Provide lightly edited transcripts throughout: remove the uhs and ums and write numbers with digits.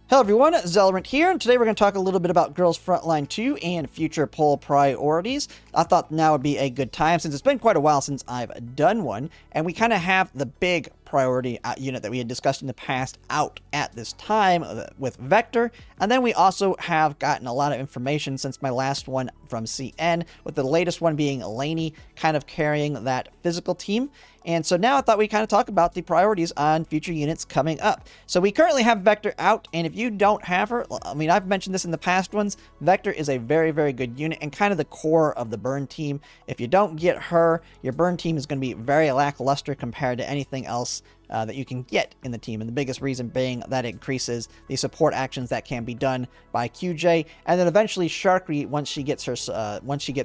Hello everyone, Zelrant here, and today we're going to talk a little bit about Girls Frontline 2 and future poll priorities. I thought now would be a good time since it's been quite a while since I've done one, and we kind of have the big priority unit that we had discussed in the past out at this time with Vector, and then we also have gotten a lot of information since my last one from CN, with the latest one being Lainey kind of carrying that physical team. And so now I thought we'd kind of talk about the priorities on future units coming up. So we currently have Vector out, and if you don't have her, I mean, I've mentioned this in the past ones, Vector is a very, very good unit and kind of the core of the burn team. If you don't get her, your burn team is going to be very lackluster compared to anything else that you can get in the team, and the biggest reason being that it increases the support actions that can be done by QJ, and then eventually Sharkry once she gets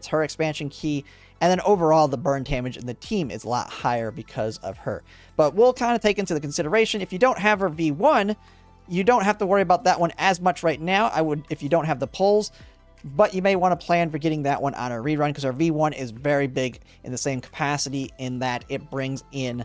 her expansion key, and then overall the burn damage in the team is a lot higher because of her. But we'll kind of take into the consideration, if you don't have her V1, you don't have to worry about that one as much right now. I would, if you don't have the pulls, but you may want to plan for getting that one on a rerun, because our V1 is very big in the same capacity in that it brings in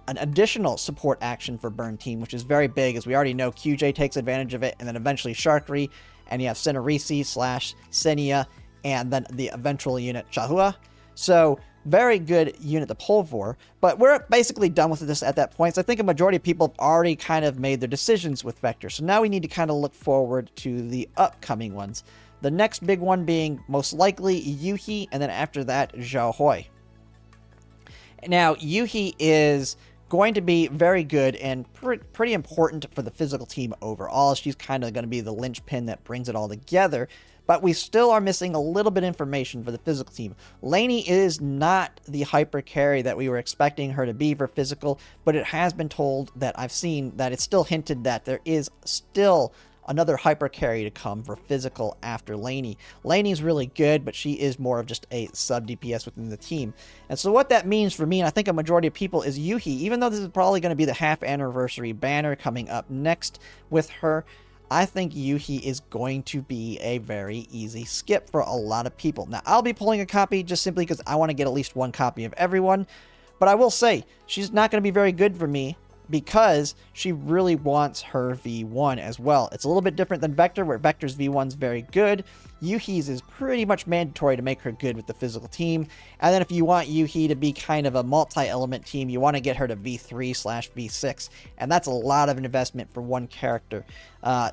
an additional support action for burn team, which is very big, as we already know QJ takes advantage of it, and then eventually Sharkry, and you have Cinerisi / Senia, and then the eventual unit Chahua. So very good unit to pull for, but we're basically done with this at that point. So I think a majority of people have already kind of made their decisions with Vector. So now we need to kind of look forward to the upcoming ones. The next big one being most likely Yuhi, and then after that Xiaoy. Now, Yuhi is going to be very good and pretty important for the physical team overall. She's kind of going to be the linchpin that brings it all together, but we still are missing a little bit of information for the physical team. Lainey is not the hyper carry that we were expecting her to be for physical, but it has been told that I've seen that it's still hinted that there is still another hyper carry to come for physical after Lainey. Lainey's really good, but she is more of just a sub DPS within the team. And so what that means for me, and I think a majority of people, is Yuhi. Even though this is probably going to be the half anniversary banner coming up next with her, I think Yuhi is going to be a very easy skip for a lot of people. Now, I'll be pulling a copy just simply because I want to get at least one copy of everyone, but I will say she's not going to be very good for me, because she really wants her V1 as well. It's a little bit different than Vector, where Vector's V1's very good. Yuhi's is pretty much mandatory to make her good with the physical team. And then if you want Yuhi to be kind of a multi-element team, you want to get her to V3 / V6. And that's a lot of an investment for one character.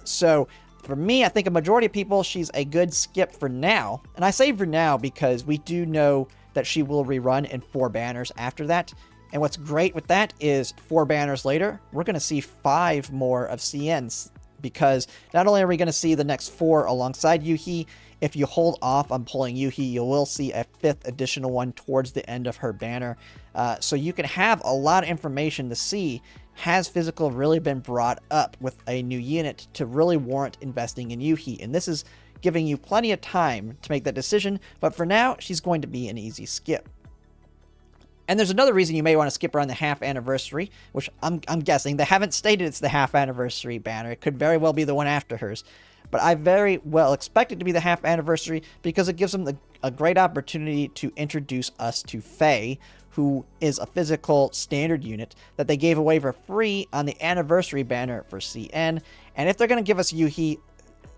So for me, I think a majority of people, she's a good skip for now. And I say for now because we do know that she will rerun in 4 banners after that. And what's great with that is 4 banners later, we're going to see 5 more of CNs, because not only are we going to see the next 4 alongside Yuhi, if you hold off on pulling Yuhi, you will see a 5th additional one towards the end of her banner. So you can have a lot of information to see, has physical really been brought up with a new unit to really warrant investing in Yuhi? And this is giving you plenty of time to make that decision, but for now, she's going to be an easy skip. And there's another reason you may want to skip around the half anniversary, which I'm guessing. They haven't stated it's the half anniversary banner. It could very well be the one after hers. But I very well expect it to be the half anniversary, because it gives them a great opportunity to introduce us to Faye, who is a physical standard unit that they gave away for free on the anniversary banner for CN. And if they're going to give us Yuhi,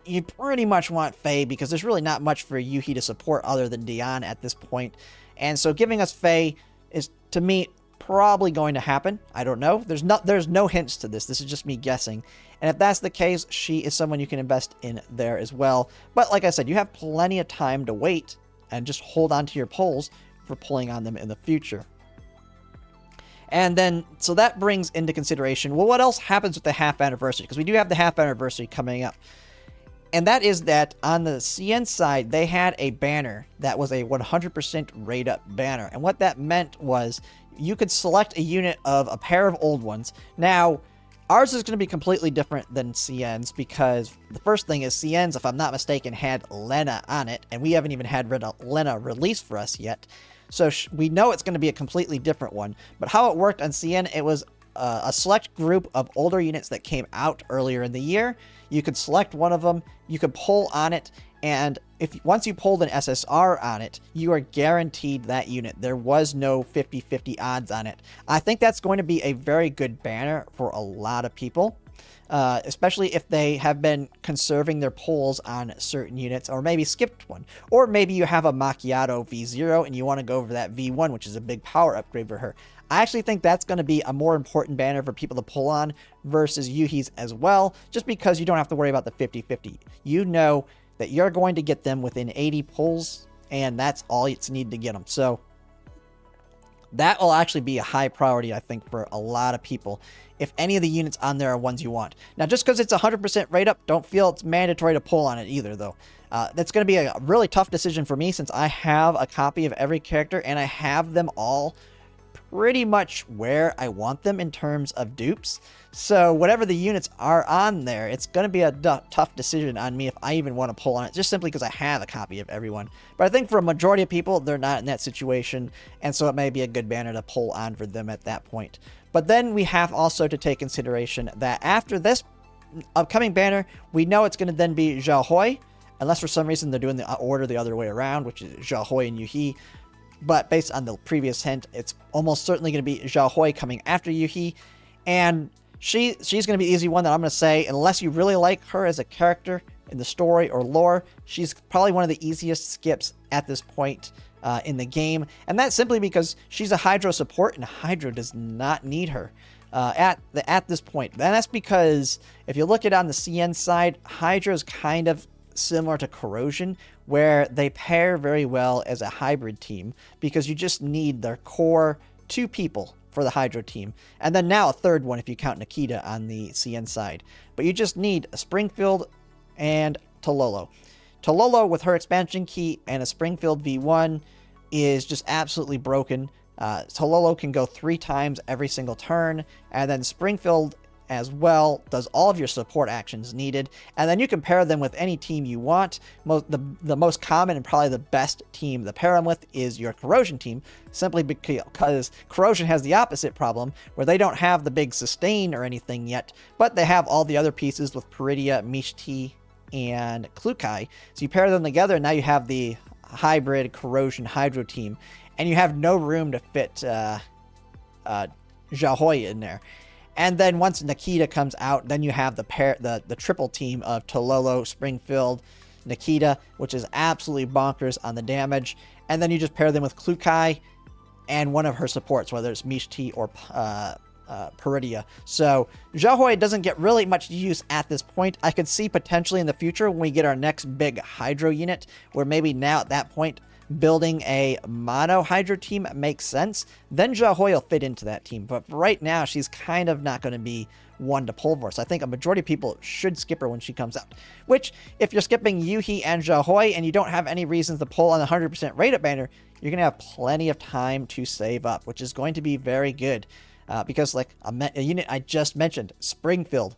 you pretty much want Faye, because there's really not much for Yuhi to support other than Dion at this point. And so giving us Faye is, to me, probably going to happen. I don't know. There's no hints to this. This is just me guessing. And if that's the case, she is someone you can invest in there as well. But like I said, you have plenty of time to wait and just hold on to your pulls for pulling on them in the future. And then, so that brings into consideration, well, what else happens with the half anniversary? Because we do have the half anniversary coming up. And that is that on the CN side, they had a banner that was a 100% raid up banner. And what that meant was you could select a unit of a pair of old ones. Now, ours is going to be completely different than CN's, because the first thing is CN's, if I'm not mistaken, had Lena on it. And we haven't even had Lena released for us yet. So we know it's going to be a completely different one. But how it worked on CN, it was a select group of older units that came out earlier in the year. You could select one of them, you could pull on it, and once you pulled an SSR on it, you are guaranteed that unit. There was no 50-50 odds on it. I think that's going to be a very good banner for a lot of people. especially if they have been conserving their pulls on certain units, or maybe skipped one. Or maybe you have a Macchiato V0 and you want to go over that V1, which is a big power upgrade for her. I actually think that's going to be a more important banner for people to pull on versus Yuhi's as well, just because you don't have to worry about the 50-50. You know that you're going to get them within 80 pulls, and that's all it's need to get them. So that will actually be a high priority, I think, for a lot of people, if any of the units on there are ones you want. Now, just because it's 100% rate up, don't feel it's mandatory to pull on it either, though. That's going to be a really tough decision for me, since I have a copy of every character, and I have them all pretty much where I want them in terms of dupes. So whatever the units are on there, it's going to be a tough decision on me if I even want to pull on it, just simply because I have a copy of everyone. But I think for a majority of people, they're not in that situation, and so it may be a good banner to pull on for them at that point. But then we have also to take consideration that after this upcoming banner, we know it's going to then be Xiaoy, unless for some reason they're doing the order the other way around, which is Xiaoy and Yuhi. But based on the previous hint, it's almost certainly going to be Xiaoy coming after Yuhi. And she's going to be the easy one that I'm going to say, unless you really like her as a character in the story or lore, she's probably one of the easiest skips at this point in the game. And that's simply because she's a Hydro support, and Hydro does not need her at this point. And that's because if you look at it on the CN side, Hydro is kind of similar to Corrosion, where they pair very well as a hybrid team, because you just need their core 2 people for the Hydro team, and then now a third one if you count Nikita on the CN side. But you just need a Springfield and Tololo. Tololo with her expansion key and a Springfield V1 is just absolutely broken. Tololo can go 3 times every single turn, and then Springfield as well does all of your support actions needed, and then you can pair them with any team you want. The most common and probably the best team to pair them with is your Corrosion team, simply because Corrosion has the opposite problem, where they don't have the big sustain or anything yet, but they have all the other pieces with Peridia, Mishti, and Klukai. So you pair them together, and now you have the hybrid Corrosion Hydro team, and you have no room to fit Xiaoy in there. And then once Nikita comes out, then you have the triple team of Tololo, Springfield, Nikita, which is absolutely bonkers on the damage. And then you just pair them with Klukai and one of her supports, whether it's Mishti or Peridia. So Xiaoy doesn't get really much use at this point. I could see potentially in the future when we get our next big Hydro unit, where maybe now at that point building a mono Hydro team makes sense, then Xiaoy will fit into that team. But right now, she's kind of not going to be one to pull for. So I think a majority of people should skip her when she comes out. Which, if you're skipping Yuhi and Xiaoy and you don't have any reasons to pull on the 100% rate up banner, you're going to have plenty of time to save up, which is going to be very good. Because like a unit I just mentioned, Springfield,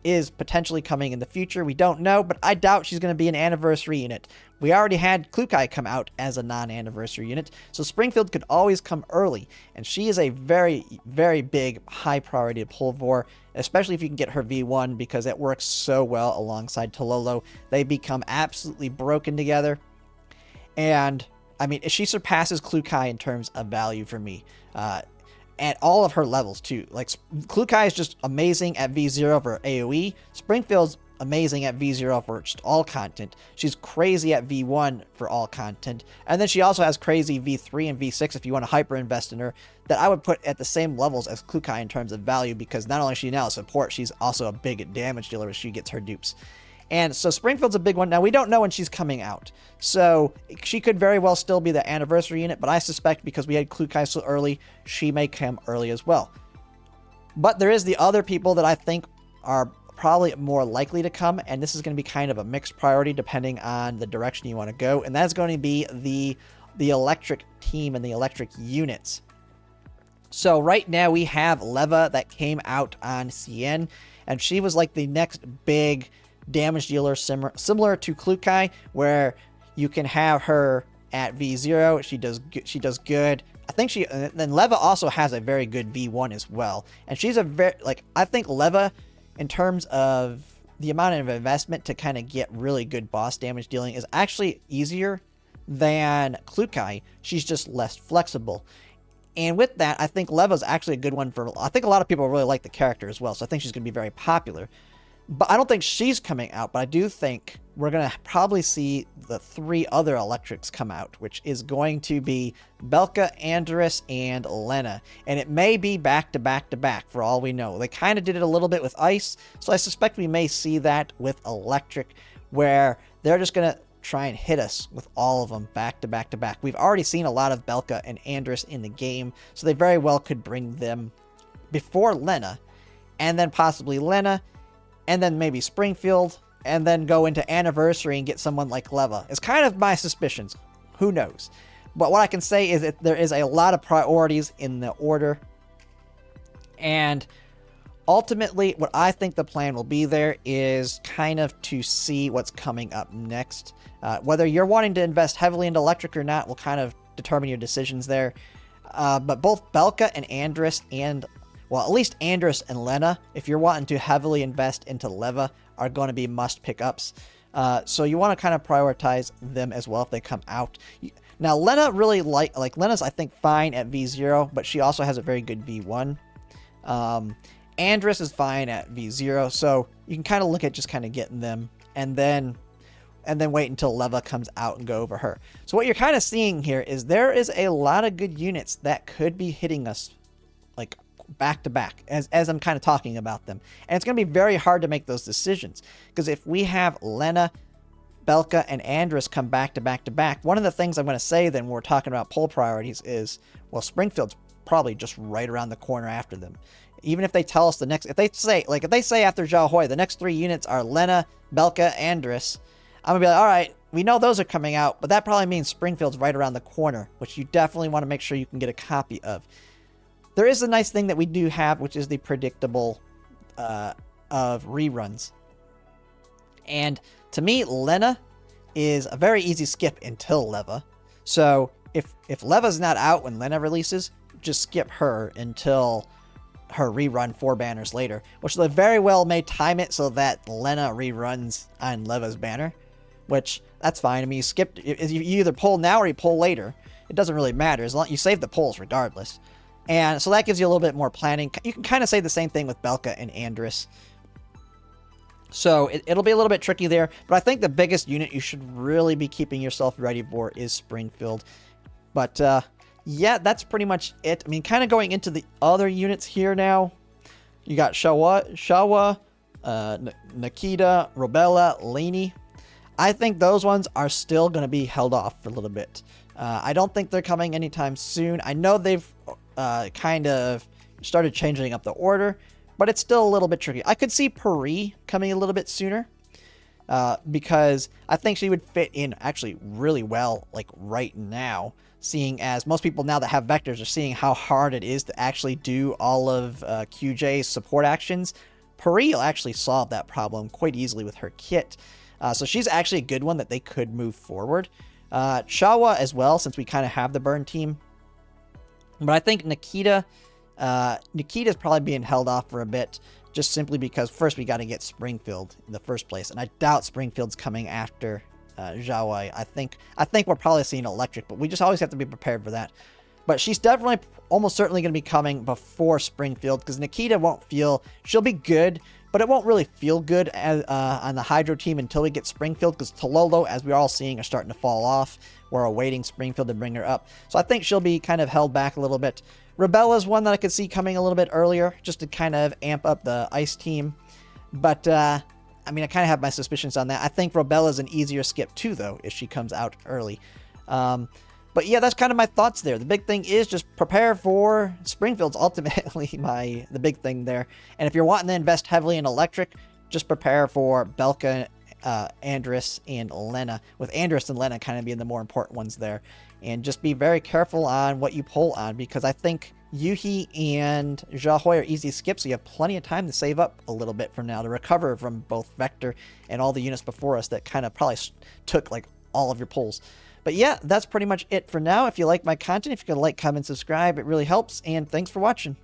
is potentially coming in the future. We don't know, but I doubt she's going to be an anniversary unit. We already had Klukai come out as a non-anniversary unit, so Springfield could always come early, and she is a very, very big high priority to pull for, especially if you can get her V1, because it works so well alongside Tololo. They become absolutely broken together, and I mean, she surpasses Klukai in terms of value for me. At all of her levels too. Like Klukai is just amazing at V0 for AoE. Springfield's amazing at V0 for just all content. She's crazy at V1 for all content. And then she also has crazy V3 and V6 if you want to hyper invest in her, that I would put at the same levels as Klukai in terms of value, because not only is she now a support, she's also a big damage dealer as she gets her dupes. And so Springfield's a big one. Now, we don't know when she's coming out, so she could very well still be the anniversary unit, but I suspect because we had Klukai so early, she may come early as well. But there is the other people that I think are probably more likely to come, and this is going to be kind of a mixed priority depending on the direction you want to go, and that's going to be the electric team and the electric units. So right now we have Leva that came out on CN, and she was like the next big damage dealer similar to Klukai, where you can have her at V0. She does good. I think then Leva also has a very good V1 as well, and she's I think Leva, in terms of the amount of investment to kind of get really good boss damage dealing, is actually easier than Klukai. She's just less flexible. And with that, I think Leva's actually a good one for... I think a lot of people really like the character as well, so I think she's going to be very popular. But I don't think she's coming out, but I do think we're going to probably see the 3 other electrics come out, which is going to be Belka, Andrus, and Lena. And it may be back to back to back for all we know. They kind of did it a little bit with Ice, so I suspect we may see that with Electric, where they're just going to try and hit us with all of them back to back to back. We've already seen a lot of Belka and Andrus in the game, so they very well could bring them before Lena, and then possibly Lena, and then maybe Springfield, and then go into Anniversary and get someone like Leva. It's kind of my suspicions. Who knows? But what I can say is that there is a lot of priorities in the order. And ultimately, what I think the plan will be there is kind of to see what's coming up next. Whether you're wanting to invest heavily into Electric or not will kind of determine your decisions there. But both Belka and Andrus and... well, at least Andrus and Lena, if you're wanting to heavily invest into Leva, are going to be must pickups. So you want to kind of prioritize them as well if they come out. Now, Lena really like Lena's, I think, fine at V0, but she also has a very good V1. Andrus is fine at V0, so you can kind of look at just kind of getting them and then wait until Leva comes out and go over her. So what you're kind of seeing here is there is a lot of good units that could be hitting us like back to back as I'm kind of talking about them. And it's going to be very hard to make those decisions because if we have Lena, Belka, and Andrus come back to back to back, one of the things I'm going to say then when we're talking about poll priorities is, well, Springfield's probably just right around the corner after them. Even if they tell us if they say after Xiaoy, the next 3 units are Lena, Belka, Andrus, I'm going to be like, all right, we know those are coming out, but that probably means Springfield's right around the corner, which you definitely want to make sure you can get a copy of. There is a nice thing that we do have, which is the predictable of reruns. And to me, Lena is a very easy skip until Leva. So if Leva's not out when Lena releases, just skip her until her rerun 4 banners later, which they very well may time it so that Lena reruns on Leva's banner, which that's fine. I mean, you either pull now or you pull later. It doesn't really matter as long as you save the pulls regardless. And so that gives you a little bit more planning. You can kind of say the same thing with Belka and Andrus. So it'll be a little bit tricky there. But I think the biggest unit you should really be keeping yourself ready for is Springfield. But yeah, that's pretty much it. I mean, kind of going into the other units here now. You got Xiaoy, Nikita, Robella, Lainey. I think those ones are still going to be held off for a little bit. I don't think they're coming anytime soon. I know they've kind of started changing up the order, but it's still a little bit tricky. I could see Pari coming a little bit sooner because I think she would fit in actually really well like right now, seeing as most people now that have vectors are seeing how hard it is to actually do all of QJ's support actions. Pari will actually solve that problem quite easily with her kit. So she's actually a good one that they could move forward. Xiaoy as well, since we kind of have the burn team. But I think Nikita's probably being held off for a bit, just simply because first we got to get Springfield in the first place, and I doubt Springfield's coming after Xiaoy. I think we're probably seeing Electric, but we just always have to be prepared for that. But she's definitely, almost certainly going to be coming before Springfield, because Nikita she'll be good, but it won't really feel good on the Hydro team until we get Springfield, because Tololo, as we're all seeing, are starting to fall off. We're awaiting Springfield to bring her up. So I think she'll be kind of held back a little bit. Rebella's one that I could see coming a little bit earlier, just to kind of amp up the Ice team. But, I mean, I kind of have my suspicions on that. I think Rebella's an easier skip too, though, if she comes out early. But yeah, that's kind of my thoughts there. The big thing is just prepare for Springfield's ultimately the big thing there. And if you're wanting to invest heavily in Electric, just prepare for Belka, Andrus, and Lena, with Andrus and Lena kind of being the more important ones there. And just be very careful on what you pull on, because I think Yuhi and Xiaoy are easy skips, so you have plenty of time to save up a little bit from now to recover from both Vector and all the units before us that kind of probably took like all of your pulls. But yeah, that's pretty much it for now. If you like my content, if you could like, comment, subscribe, it really helps. And thanks for watching.